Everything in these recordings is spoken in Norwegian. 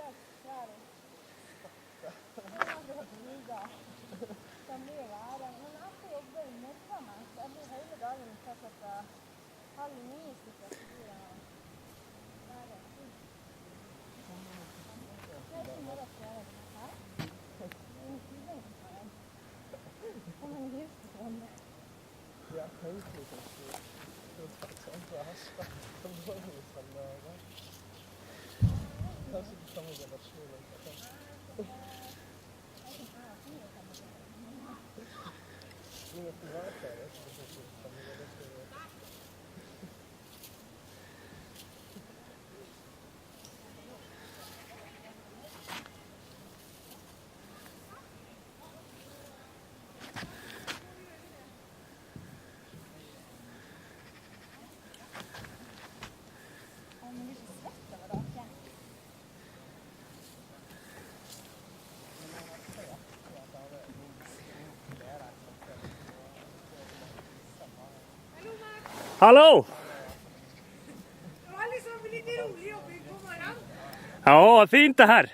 helt kjære. Jeg har aldri hørt lyda. Det blir å være. Men jeg skal jobbe i morgen, så jeg blir hele dagen fra klokka 8:30 sikkert. Så blir jeg være. Jeg er ikke morgen til å gjøre det her. Det er en tidligere som tar en. Kan man huske på det? Ja, egentlig kanskje. Det er sånn for jeg har skatt på dårlig sammen. Kanskje ikke samme generasjon. Men jeg tror jeg tar det, så det er ikke samme generasjon. Hallo! Det var liksom litt rolig jobbing på morgenen. Ja, fint det her.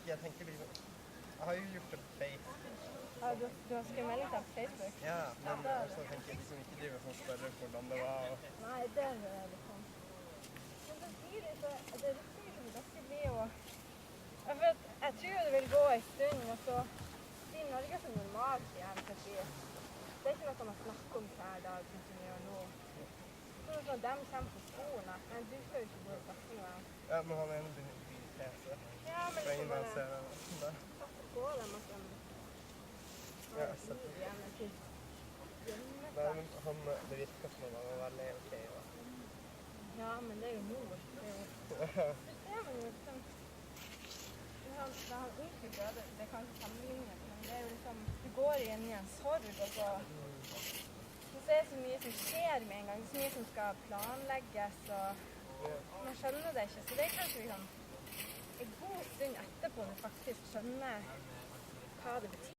Jeg tenker liksom, jeg har jo gjort det på Facebook. Ja, du har skrevet melding på Facebook? Ja, men så tenker jeg liksom ikke drive sånn spørre hvordan det var. Nei, det er liksom. Men så blir det så, det rykker liksom ganske blir jo. Jeg tror det vil gå en stund, og så blir Norge så normalt igjen. Det er ikke noe man snakker om hver dag, som vi gjør nå. Så når de kommer på skolen, men du skal jo ikke gå i klassen med dem. Ja, men han ene begynner i PC. Ja, men Så ingen liksom ser bare det. passe på dem at de Ja, har tid igjen til hjemme. Nei, men det virker som om han var veldig ok. Ja, men det er jo mor. Det er jo liksom. Da han ikke døde, det kan ikke sammenlignes, men det er jo liksom, du går inn i en sorg, og så er det så mye som skjer med en gang, så mye som skal planlegges, og man skjønner det ikke, så det er kanskje liksom en god stund etterpå når du faktisk skjønner hva det betyr.